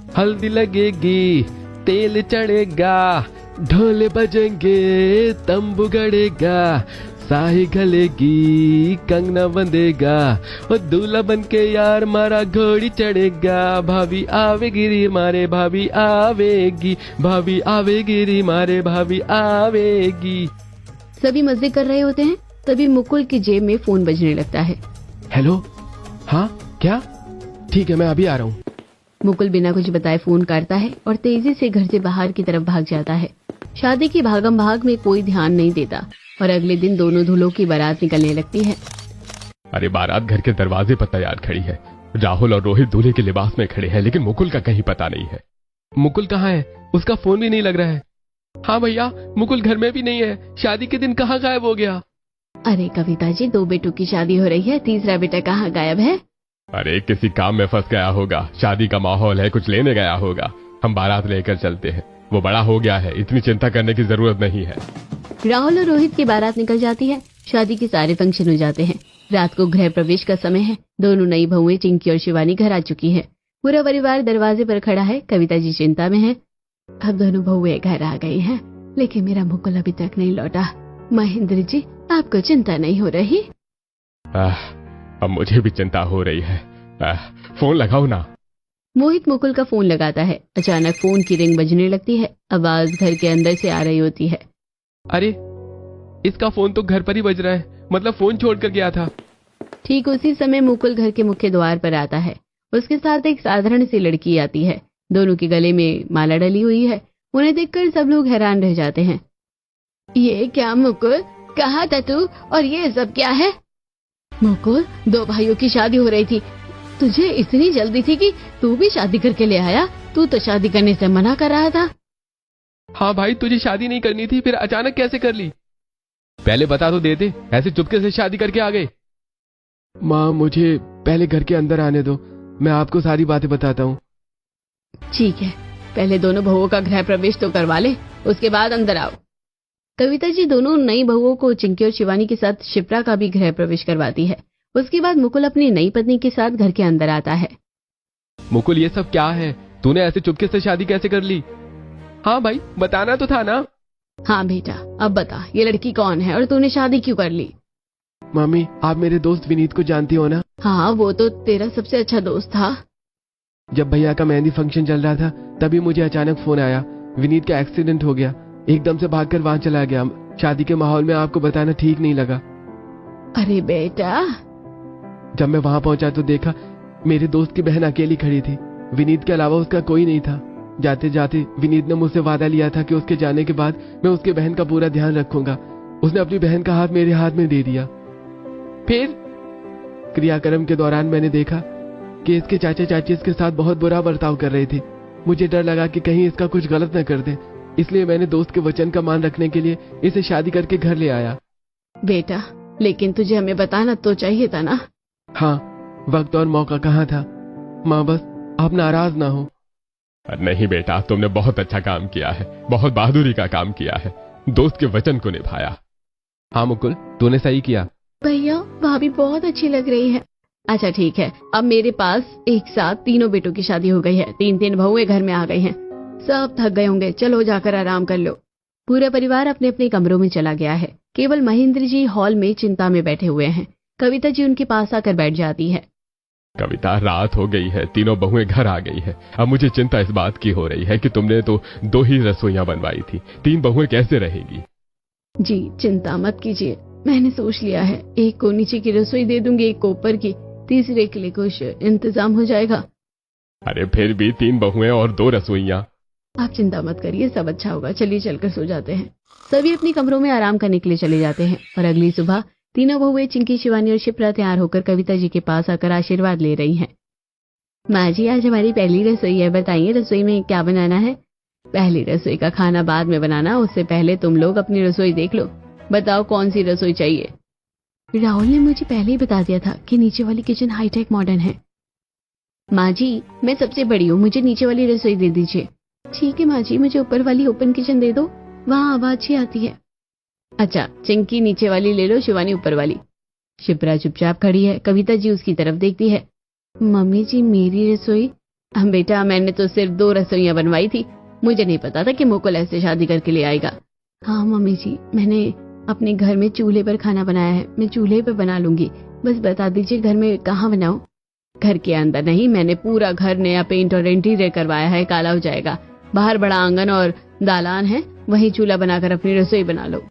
हल्दी लगेगी, तेल चढ़ेगा, ढोल बजेंगे, तंबू गड़ेगा, साही गलेगी, कंगना बंधेगा, और दूल्हा बन के यार मारा घोड़ी चढ़ेगा। भाभी आवेगी रे मारे भाभी आवेगी, भाभी आवेगी रे मारे भाभी आवेगी। सभी मजे कर रहे होते हैं, तभी मुकुल की जेब में फोन बजने लगता है। हेलो, हाँ क्या? ठीक है, मैं अभी आ रहा हूँ। मुकुल बिना कुछ बताए फोन काटता है और तेजी से घर से बाहर की तरफ भाग जाता है। शादी की भागम भाग में कोई ध्यान नहीं देता और अगले दिन दोनों दूल्हों की बारात निकलने लगती है। अरे बारात घर के दरवाजे पर तैयार खड़ी है। राहुल और रोहित दूल्हे के लिबास में खड़े हैं, लेकिन मुकुल का कहीं पता नहीं है। मुकुल कहाँ है? उसका फोन भी नहीं लग रहा है। हाँ भैया, मुकुल घर में भी नहीं है। शादी के दिन कहाँ गायब हो गया? अरे कविता जी, 2 बेटों की शादी हो रही है, तीसरा बेटा कहाँ गायब है? अरे किसी काम में फंस गया होगा, शादी का माहौल है, कुछ लेने गया होगा। हम बारात लेकर चलते हैं, वो बड़ा हो गया है, इतनी चिंता करने की जरूरत नहीं है। राहुल और रोहित की बारात निकल जाती है। शादी के सारे फंक्शन हो जाते हैं। रात को गृह प्रवेश का समय है। दोनों नई बहुएं चिंकी और शिवानी घर आ चुकी है। पूरा परिवार दरवाजे पर खड़ा है। कविता जी चिंता में है। अब दोनों बहुएं घर आ गई हैं, लेकिन मेरा मुकुल अभी तक नहीं लौटा। महेंद्र जी, आपको चिंता नहीं हो रही? अब मुझे भी चिंता हो रही है। फोन लगाओ ना। मोहित मुकुल का फोन लगाता है। अचानक फोन की रिंग बजने लगती है। आवाज घर के अंदर से आ रही होती है। अरे, इसका फोन तो घर पर ही बज रहा है, मतलब फोन छोड़कर गया था। ठीक उसी समय मुकुल घर के मुख्य द्वार पर आता है। उसके साथ एक साधारण सी लड़की आती है। दोनों के गले में माला डली हुई है। उन्हें देखकर सब लोग हैरान रह जाते हैं। ये क्या मुकुल, कहाँ था तू और ये सब क्या है? मुकुल, 2 भाइयों की शादी हो रही थी, तुझे इतनी जल्दी थी कि तू भी शादी करके ले आया? तू तो शादी करने से मना कर रहा था। हाँ भाई, तुझे शादी नहीं करनी थी, फिर अचानक कैसे कर ली? पहले बता तो देते, ऐसे चुपके से शादी करके आ गए। माँ, मुझे पहले घर के अंदर आने दो, मैं आपको सारी बातें बताता हूँ। ठीक है, पहले दोनों बहुओं का गृह प्रवेश तो करवा ले, उसके बाद अंदर आओ। कविता जी दोनों नई बहुओं को चिंकी और शिवानी के साथ शिप्रा का भी गृह प्रवेश करवाती है। उसके बाद मुकुल अपनी नई पत्नी के साथ घर के अंदर आता है। मुकुल, ये सब क्या है? तूने ऐसे चुपके से शादी कैसे कर ली? हाँ भाई, बताना तो था ना। हाँ बेटा, अब बता, ये लड़की कौन है और तूने शादी क्यों कर ली? मम्मी, आप मेरे दोस्त विनीत को जानती हो ना? हाँ, वो तो तेरा सबसे अच्छा दोस्त था। जब भैया का मेहंदी फंक्शन चल रहा था, तभी मुझे अचानक फोन आया, विनीत का एक्सीडेंट हो गया। एकदम से भागकर वहां चला गया। शादी के माहौल में आपको बताना ठीक नहीं लगा। अरे बेटा। जब मैं वहां पहुंचा तो देखा मेरे दोस्त की बहन अकेली खड़ी थी। विनीत के अलावा उसका कोई नहीं था। जाते जाते विनीत ने मुझसे वादा लिया था कि उसके जाने के बाद मैं उसके बहन का पूरा ध्यान रखूंगा। उसने अपनी बहन का हाथ मेरे हाथ में दे दिया। फिर क्रियाक्रम के दौरान मैंने देखा कि इसके चाचा चाची इसके साथ बहुत बुरा बर्ताव कर रहे थे। मुझे डर लगा कि कहीं इसका कुछ गलत न कर दे, इसलिए मैंने दोस्त के वचन का मान रखने के लिए इसे शादी करके घर ले आया। बेटा, लेकिन तुझे हमें बताना तो चाहिए था ना। हाँ, वक्त और मौका कहाँ था। माँ, बस आप नाराज ना हो। नहीं बेटा, तुमने बहुत अच्छा काम किया है, बहुत बहादुरी का काम किया है, दोस्त के वचन को निभाया। हाँ मुकुल, तूने सही किया। भैया, भाभी बहुत अच्छी लग रही है। अच्छा ठीक है, अब मेरे पास एक साथ तीनों बेटों की शादी हो गई है। 3-3 बहुएं घर में आ गई हैं। सब थक गए होंगे, चलो जाकर आराम कर लो। पूरा परिवार अपने अपने कमरों में चला गया है। केवल महेंद्र जी हॉल में चिंता में बैठे हुए हैं। कविता जी उनके पास आकर बैठ जाती है। कविता, रात हो गई है, तीनों बहुएं घर आ गई है। अब मुझे चिंता इस बात की हो रही है कि तुमने तो 2 ही रसोइयां बनवाई थी, 3 बहुएं कैसे रहेंगी? जी चिंता मत कीजिए, मैंने सोच लिया है। एक को नीचे की रसोई दे दूंगी, एक को ऊपर की, तीसरे के लिए कुछ इंतजाम हो जाएगा। अरे फिर भी 3 बहुएं और 2 रसोइयां। आप चिंता मत करिए, सब अच्छा होगा। चलिए चलकर सो जाते हैं। सभी अपने कमरों में आराम करने के लिए चले जाते हैं और अगली सुबह तीनों बहुएं चिंकी, शिवानी और शिप्रा तैयार होकर कविता जी के पास आकर आशीर्वाद ले रही हैं। माँ जी, आज हमारी पहली रसोई है, बताइए रसोई में क्या बनाना है? पहली रसोई का खाना बाद में बनाना, उससे पहले तुम लोग अपनी रसोई देख लो। बताओ कौन सी रसोई चाहिए? राहुल ने मुझे पहले ही बता दिया था कि नीचे वाली किचन हाईटेक मॉडर्न है। माँ जी, मैं सबसे बड़ी हूँ, मुझे नीचे वाली रसोई दे दीजिए। ठीक है माँ जी, मुझे ऊपर वाली ओपन किचन दे दो, वहाँ आवाज अच्छी आती है। अच्छा, चिंकी नीचे वाली ले लो, शिवानी ऊपर वाली। शिप्रा चुपचाप खड़ी है। कविता जी उसकी तरफ देखती है। मम्मी जी, मेरी रसोई? बेटा मैंने तो सिर्फ 2 रसोइयां बनवाई थी, मुझे नहीं पता था कि मुकुल ऐसे शादी करके ले आएगा। हाँ मम्मी जी, मैंने अपने घर में चूल्हे पर खाना बनाया है, मैं चूल्हे पर बना लूंगी, बस बता दीजिए घर में कहाँ बनाऊं। घर के अंदर नहीं, मैंने पूरा घर नया पेंट और इंटीरियर करवाया है, काला हो जाएगा। बाहर बड़ा आंगन और दालान है, वहीं चूल्हा बनाकर अपनी रसोई बना लो।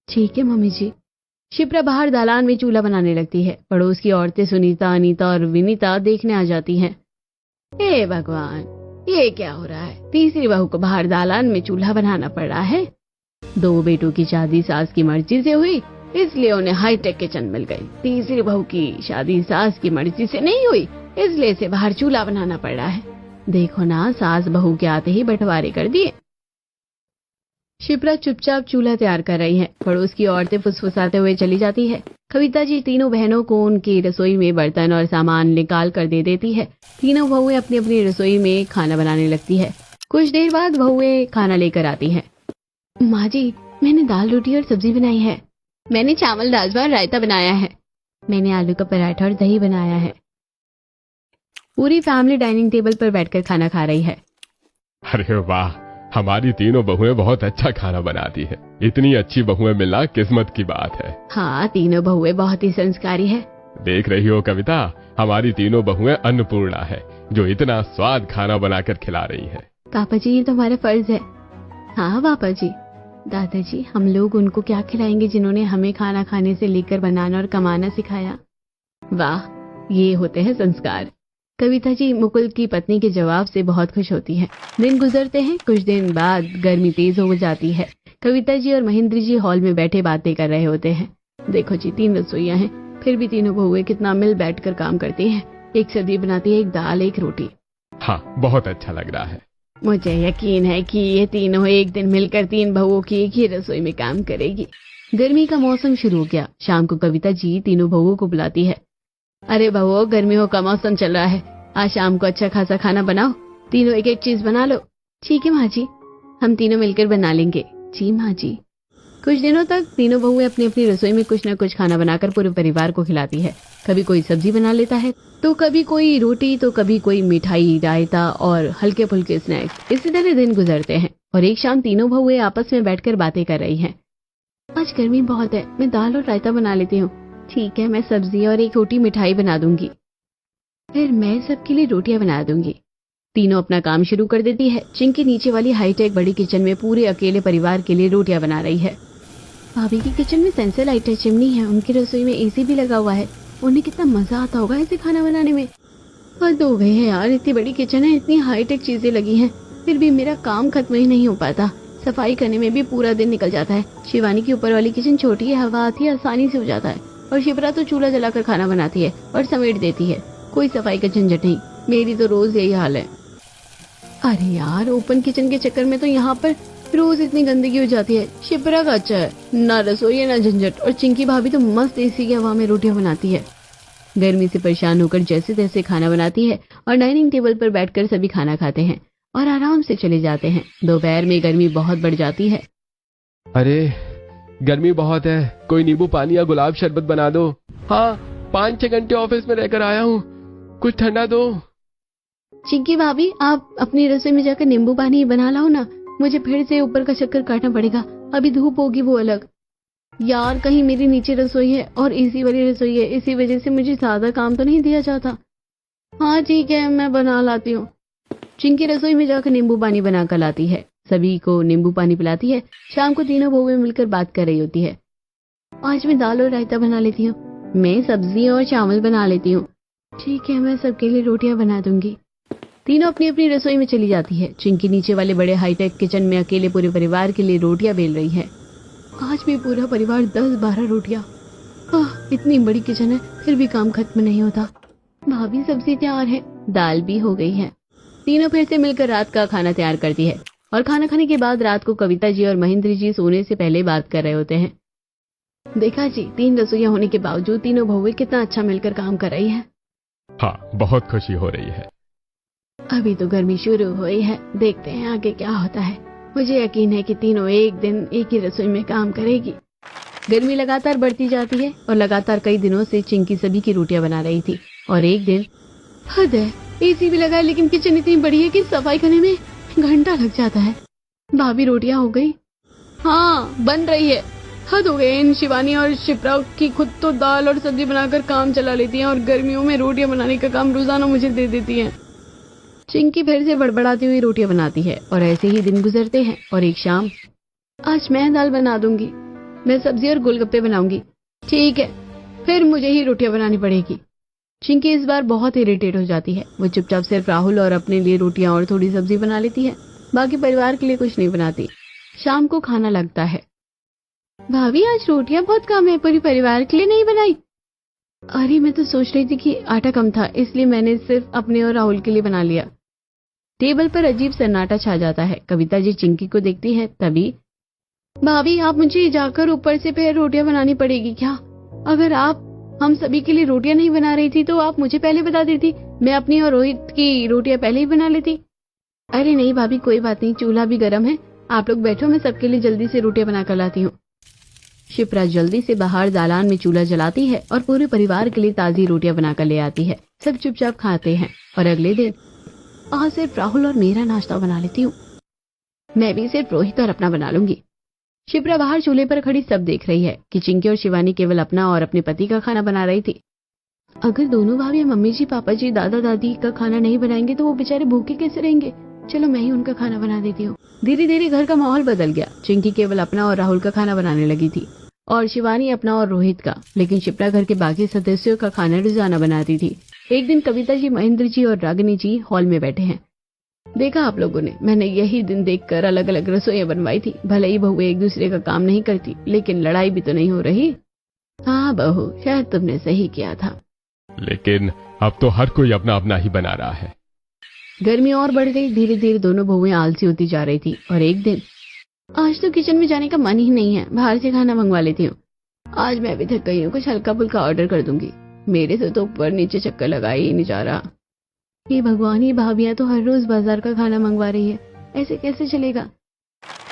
ठीक है मम्मी जी। शिप्रा बाहर दालान में चूल्हा बनाने लगती है। पड़ोस की औरतें सुनीता, अनीता और विनीता देखने आ जाती हैं। हे भगवान, ये क्या हो रहा है? तीसरी बहू को बाहर दालान में चूल्हा बनाना पड़ रहा है। 2 बेटों की शादी सास की मर्जी से हुई, इसलिए उन्हें हाईटेक किचन मिल गई। तीसरी बहू की शादी सास की मर्जी से नहीं हुई, इसलिए इसे बाहर चूल्हा बनाना पड़ रहा है। देखो ना, सास बहू के आते ही बंटवारे कर दिए। शिप्रा चुपचाप चूल्हा तैयार कर रही है। पड़ोस की औरतें फुसफुसाते हुए चली जाती है। कविता जी तीनों बहनों को उनकी रसोई में बर्तन और सामान निकाल कर दे देती है। तीनों बहुएं अपनी अपनी रसोई में खाना बनाने लगती है। कुछ देर बाद बहुएं खाना लेकर आती है। माँ जी, मैंने दाल रोटी और सब्जी बनाई है। मैंने चावल दाल रायता बनाया है। मैंने आलू का पराठा और दही बनाया है। पूरी फैमिली डाइनिंग टेबल पर बैठकर खाना खा रही है। अरे वाह, हमारी तीनों बहुएं बहुत अच्छा खाना बनाती है। इतनी अच्छी बहुएं मिलना किस्मत की बात है। हाँ, तीनों बहुएं बहुत ही संस्कारी है। देख रही हो कविता, हमारी तीनों बहुएं अन्नपूर्णा है, जो इतना स्वाद खाना बनाकर खिला रही है। पापा जी, ये तो हमारा फर्ज है। हाँ पापा जी। दादाजी, हम लोग उनको क्या खिलाएंगे जिन्होंने हमें खाना खाने से लेकर बनाना और कमाना सिखाया। वाह, ये होते हैं संस्कार। कविता जी मुकुल की पत्नी के जवाब से बहुत खुश होती है। दिन गुजरते हैं। कुछ दिन बाद गर्मी तेज हो जाती है। कविता जी और महेंद्र जी हॉल में बैठे बातें कर रहे होते हैं। देखो जी, 3 रसोइयां हैं, फिर भी तीनों बहुएं कितना मिल बैठकर काम करती हैं। एक सब्जी बनाती है, एक दाल, एक रोटी। हाँ, बहुत अच्छा लग रहा है। मुझे यकीन है कि ये तीनों एक दिन मिलकर 3 बहुओं की एक ही रसोई में काम करेगी। गर्मी का मौसम शुरू हो गया। शाम को कविता जी तीनों बहुओं को बुलाती है। अरे बहुओं, गर्मियों का मौसम चल रहा है, आज शाम को अच्छा खासा खाना बनाओ। तीनों एक एक चीज बना लो। ठीक है माँ जी, हम तीनों मिलकर बना लेंगे। जी माँ जी। कुछ दिनों तक तीनों बहुएं अपनी अपनी रसोई में कुछ न कुछ खाना बनाकर पूरे परिवार को खिलाती है। कभी कोई सब्जी बना लेता है, तो कभी कोई रोटी, तो कभी कोई मिठाई, रायता और हल्के फुल्के स्नैक्स। इसी तरह दिन गुजरते हैं और एक शाम तीनों बहुएं आपस में बैठकर बातें कर रही हैं। आज गर्मी बहुत है, मैं दाल और रायता बना लेती हूँ। ठीक है, मैं सब्जी और एक छोटी मिठाई बना दूंगी। फिर मैं सबके लिए रोटियां बना दूंगी। तीनों अपना काम शुरू कर देती है। चिंकी नीचे वाली हाईटेक बड़ी किचन में पूरे अकेले परिवार के लिए रोटियां बना रही है। भाभी की किचन में सेंसर लाइट है, चिमनी है, उनकी रसोई में एसी भी लगा हुआ है। उन्हें कितना मजा आता होगा ऐसे खाना बनाने में। हद हो गई है यार, इतनी बड़ी किचन है, इतनी हाईटेक चीजें लगी हैं, फिर भी मेरा काम खत्म ही नहीं हो पाता। सफाई करने में भी पूरा दिन निकल जाता है। शिवानी की ऊपर वाली किचन छोटी है, हवा आती है, आसानी से हो जाता है। और शिप्रा तो चूल्हा जलाकर खाना बनाती है और समेट देती है, कोई सफाई का झंझट नहीं। मेरी तो रोज यही हाल है। अरे यार, ओपन किचन के चक्कर में तो यहाँ पर रोज इतनी गंदगी हो जाती है। शिप्रा का अच्छा है, ना रसोई है ना झंझट। और चिंकी भाभी तो मस्त एसी की हवा में रोटियां बनाती है। गर्मी से परेशान होकर जैसे तैसे खाना बनाती है और डाइनिंग टेबल पर बैठकर सभी खाना खाते हैं और आराम से चले जाते हैं। दोपहर में गर्मी बहुत बढ़ जाती है। अरे गर्मी बहुत है, कोई नींबू पानी या गुलाब शरबत बना दो। हाँ, 5-6 घंटे ऑफिस में रहकर आया हूँ, कुछ ठंडा दो। चिंकी भाभी, आप अपनी रसोई में जाकर नींबू पानी बना लाओ ना, मुझे फिर से ऊपर का चक्कर काटना पड़ेगा। अभी धूप होगी वो अलग। यार, कहीं मेरी नीचे रसोई है और एसी वाली रसोई है, इसी वजह से मुझे ज्यादा काम तो नहीं दिया जाता। हाँ ठीक है, मैं बना लाती हूँ। चिंकी रसोई में जाकर नींबू पानी बनाकर लाती है, सभी को नींबू पानी पिलाती है। शाम को तीनों बहुएं मिलकर बात कर रही होती है। आज मैं दाल और रायता बना लेती हूँ। मैं सब्जी और चावल बना लेती हूँ। ठीक है, मैं सबके लिए रोटियां बना दूंगी। तीनों अपनी अपनी रसोई में चली जाती है। चिंकी नीचे वाले बड़े हाईटेक किचन में अकेले पूरे परिवार के लिए रोटियां बेल रही है। आज भी पूरा परिवार 10-12 रोटियां। इतनी बड़ी किचन है, फिर भी काम खत्म नहीं होता। भाभी, सब्जी तैयार है, दाल भी हो गई है। तीनों फिर से मिलकर रात का खाना तैयार करती है और खाना खाने के बाद रात को कविता जी और महेंद्र जी सोने से पहले बात कर रहे होते हैं। देखा जी, 3 रसोइयां होने के बावजूद तीनों बहुएं कितना अच्छा मिलकर काम कर रही है। हाँ, बहुत खुशी हो रही है। अभी तो गर्मी शुरू हुई है, देखते हैं आगे क्या होता है। मुझे यकीन है कि तीनों एक दिन एक ही रसोई में काम करेगी। गर्मी लगातार बढ़ती जाती है और लगातार कई दिनों से चिंकी सभी की रोटियां बना रही थी। और एक दिन हद है, एसी भी लगा है लेकिन किचन इतनी बड़ी है कि सफाई करने में घंटा लग जाता है। भाभी रोटियां हो गई? हाँ, बन रही है। हद हो गए इन शिवानी और शिप्रा की, खुद तो दाल और सब्जी बनाकर काम चला लेती हैं और गर्मियों में रोटियां बनाने का काम रोजाना मुझे दे देती हैं। चिंकी फिर से बड़बड़ाती हुई रोटियां बनाती है और ऐसे ही दिन गुजरते हैं। और एक शाम, आज मैं दाल बना दूंगी, मैं सब्जी और गोलगप्पे बनाऊंगी। ठीक है, फिर मुझे ही रोटियां बनानी पड़ेगी। चिंकी इस बार बहुत इरिटेट हो जाती है। वो चुपचाप सिर्फ राहुल और अपने लिए रोटियां और थोड़ी सब्जी बना लेती है, बाकी परिवार के लिए कुछ नहीं बनाती। शाम को खाना लगता है। भाभी आज रोटियां बहुत कम है, पूरी परिवार के लिए नहीं बनाई? अरे मैं तो सोच रही थी कि आटा कम था, इसलिए मैंने सिर्फ अपने और राहुल के लिए बना लिया। टेबल पर अजीब सन्नाटा छा जाता है। कविता जी चिंकी को देखती है। तभी, भाभी आप मुझे जाकर ऊपर से फिर रोटियां बनानी पड़ेगी क्या? अगर आप हम सभी के लिए रोटियां नहीं बना रही थी तो आप मुझे पहले बता देती, मैं अपनी और रोहित की रोटियां पहले ही बना लेती। अरे नहीं भाभी, कोई बात नहीं, चूल्हा भी गर्म है, आप लोग बैठो, मैं सबके लिए जल्दी से रोटियां बनाकर लाती हूँ। शिप्रा जल्दी से बाहर दालान में चूल्हा जलाती है और पूरे परिवार के लिए ताजी रोटियां बनाकर ले आती है। सब चुपचाप खाते हैं और अगले दिन, आज सिर्फ राहुल और मेरा नाश्ता बना लेती हूँ, मैं भी सिर्फ रोहित और अपना बना लूंगी। शिप्रा बाहर चूल्हे पर खड़ी सब देख रही है कि चिंकी और शिवानी केवल अपना और अपने पति का खाना बना रही थी। अगर दोनों भाभी मम्मी जी, पापा जी, दादा दादी का खाना नहीं बनाएंगे तो वो बेचारे भूखे कैसे रहेंगे? चलो मैं ही उनका खाना बना देती हूँ। धीरे धीरे घर का माहौल बदल गया। चिंकी केवल अपना और राहुल का खाना बनाने लगी थी और शिवानी अपना और रोहित का, लेकिन शिप्रा घर के बाकी सदस्यों का खाना रोजाना बनाती थी। एक दिन कविता जी, महेंद्र जी और रागिनी जी हॉल में बैठे हैं। देखा आप लोगों ने, मैंने यही दिन देखकर अलग अलग रसोइयां बनवाई थी। भले ही बहुएं एक दूसरे का काम नहीं करती, लेकिन लड़ाई भी तो नहीं हो रही। हाँ बहू, शायद तुमने सही किया था। लेकिन अब तो हर कोई अपना अपना ही बना रहा है। गर्मी और बढ़ गई। धीरे धीरे दोनों बहुएं आलसी होती जा रही थी और एक दिन, आज तो किचन में जाने का मन ही नहीं है, बाहर से खाना मंगवा लेती हूँ। आज मैं भी थक गई हूँ, कुछ हल्का फुल्का ऑर्डर कर दूंगी। मेरे से तो ऊपर नीचे चक्कर लगा ही नहीं जा रहा। ये भगवान, ये भाभियां तो हर रोज बाजार का खाना मंगवा रही है, ऐसे कैसे चलेगा?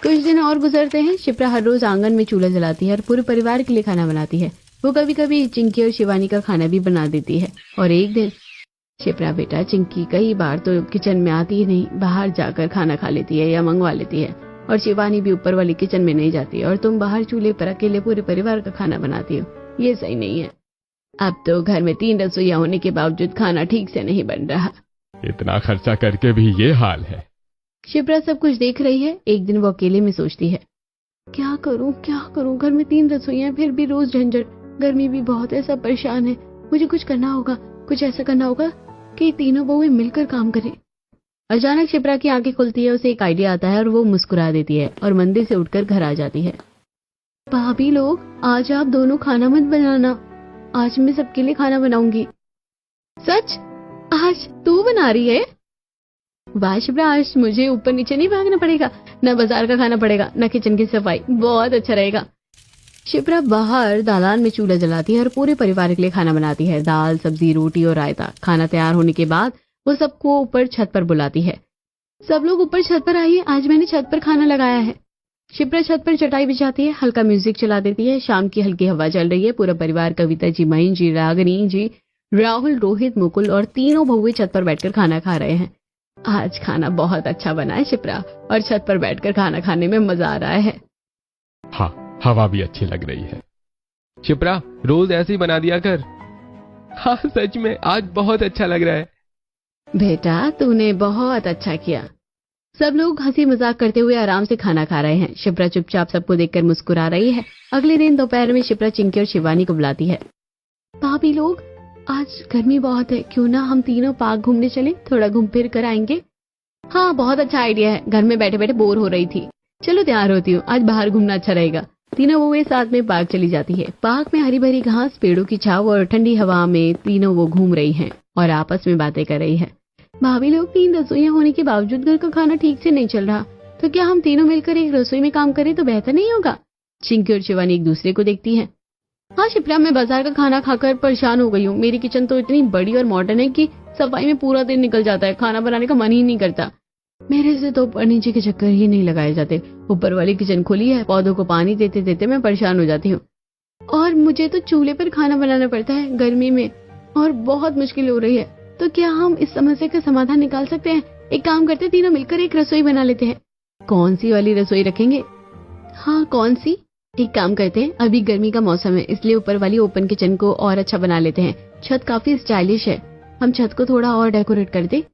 कुछ दिन और गुजरते हैं। शिप्रा हर रोज आंगन में चूल्हा जलाती है और पूरे परिवार के लिए खाना बनाती है। वो कभी कभी चिंकी और शिवानी का खाना भी बना देती है। और एक दिन, शिप्रा बेटा, चिंकी कई बार तो किचन में आती ही नहीं, बाहर जाकर खाना खा लेती है या मंगवा लेती है। और शिवानी भी ऊपर वाली किचन में नहीं जाती और तुम बाहर चूल्हे पर अकेले पूरे परिवार का खाना बनाती हो। ये सही नहीं है। अब तो घर में 3 रसोइयां होने के बावजूद खाना ठीक से नहीं बन रहा। इतना खर्चा करके भी ये हाल है। शिप्रा सब कुछ देख रही है। एक दिन वो अकेले में सोचती है, क्या करूं क्या करूं, घर में 3 रसोइयां, फिर भी रोज झंझट, गर्मी भी बहुत है, सब परेशान है। मुझे कुछ करना होगा, कुछ ऐसा करना होगा कि तीनों बहुएं मिलकर काम करें। अचानक शिप्रा की आंखें खुलती है, उसे एक आइडिया आता है और वो मुस्कुरा देती है और मंदिर से उठकर घर आ जाती है। भाभी लोग, आज आप दोनों खाना मत बनाना, आज मैं सबके लिए खाना बनाऊंगी। सच? आज तू बना रही है? वाह शिप्रा, आज मुझे ऊपर नीचे नहीं भागना पड़ेगा, न बाजार का खाना पड़ेगा, न किचन की सफाई, बहुत अच्छा रहेगा। शिप्रा बाहर दालान में चूल्हा जलाती है और पूरे परिवार के लिए खाना बनाती है। दाल, सब्जी, रोटी और रायता। खाना तैयार होने के बाद वो सबको ऊपर छत पर बुलाती है। सब लोग ऊपर छत पर आइए, आज मैंने छत पर खाना लगाया है। शिप्रा छत पर चटाई बिछाती है, हल्का म्यूजिक चला देती है। शाम की हल्की हवा चल रही है। पूरा परिवार, कविता जी, महेंद्र जी, रागिनी जी, राहुल, रोहित, मुकुल और तीनों बहुएं छत पर बैठकर खाना खा रहे हैं। आज खाना बहुत अच्छा बना है शिप्रा, और छत पर बैठकर खाना खाने में मजा आ रहा है। हाँ, हवा भी अच्छी लग रही है। शिप्रा, रोज ऐसे ही बना दिया कर। हाँ सच में, आज बहुत अच्छा लग रहा है। बेटा, तूने बहुत अच्छा किया। सब लोग हंसी मजाक करते हुए आराम से खाना खा रहे हैं। शिप्रा चुपचाप सबको देखकर मुस्कुरा रही है। अगले दिन दोपहर में शिप्रा चिंकी और शिवानी को बुलाती है। भाभी लोग, आज गर्मी बहुत है, क्यों ना हम तीनों पार्क घूमने चले, थोड़ा घूम फिर कर आएंगे। हाँ, बहुत अच्छा आइडिया है, घर में बैठे बैठे बोर हो रही थी। चलो तैयार होती हूँ, आज बाहर घूमना अच्छा रहेगा। तीनों वो साथ में पार्क चली जाती है। पार्क में हरी भरी घास, पेड़ों की छाव और ठंडी हवा में तीनों वो घूम रही हैं और आपस में बातें कर रही है। भाभी लोग, 3 रसोइयां होने के बावजूद घर का खाना ठीक से नहीं चल रहा, तो क्या हम तीनों मिलकर एक रसोई में काम करें तो बेहतर नहीं होगा? चिंकी और शिवानी एक दूसरे को देखती हैं। हाँ शिप्रा, मैं बाजार का खाना खाकर परेशान हो गई हूँ। मेरी किचन तो इतनी बड़ी और मॉडर्न है कि सफाई में पूरा दिन निकल जाता है, खाना बनाने का मन ही नहीं करता। मेरे से तो ऊपर नीचे के चक्कर ही नहीं लगाए जाते। ऊपर वाली किचन खुली है, पौधों को पानी देते देते मैं परेशान हो जाती हूँ, और मुझे तो चूल्हे पर खाना बनाना पड़ता है गर्मी में, और बहुत मुश्किल हो रही है। तो क्या हम इस समस्या का समाधान निकाल सकते हैं? एक काम करते हैं, तीनों मिलकर एक रसोई बना लेते हैं। कौन सी वाली रसोई रखेंगे? हाँ, कौन सी? एक काम करते हैं, अभी गर्मी का मौसम है, इसलिए ऊपर वाली ओपन किचन को और अच्छा बना लेते हैं। छत काफी स्टाइलिश है, हम छत को थोड़ा और डेकोरेट कर दे।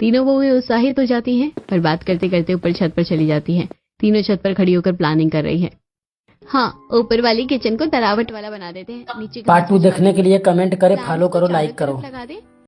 तीनों बहुएं उत्साहित हो जाती हैं और बात करते करते ऊपर छत पर चली जाती हैं। तीनों छत पर खड़ी होकर प्लानिंग कर रही हैं। हाँ, ऊपर वाली किचन को तरावट वाला बना देते हैं। नीचे पार्ट 2 देखने के लिए कमेंट करें, प्लांट्स फॉलो को करो, चारों लाइक करो। तरफ लगा दे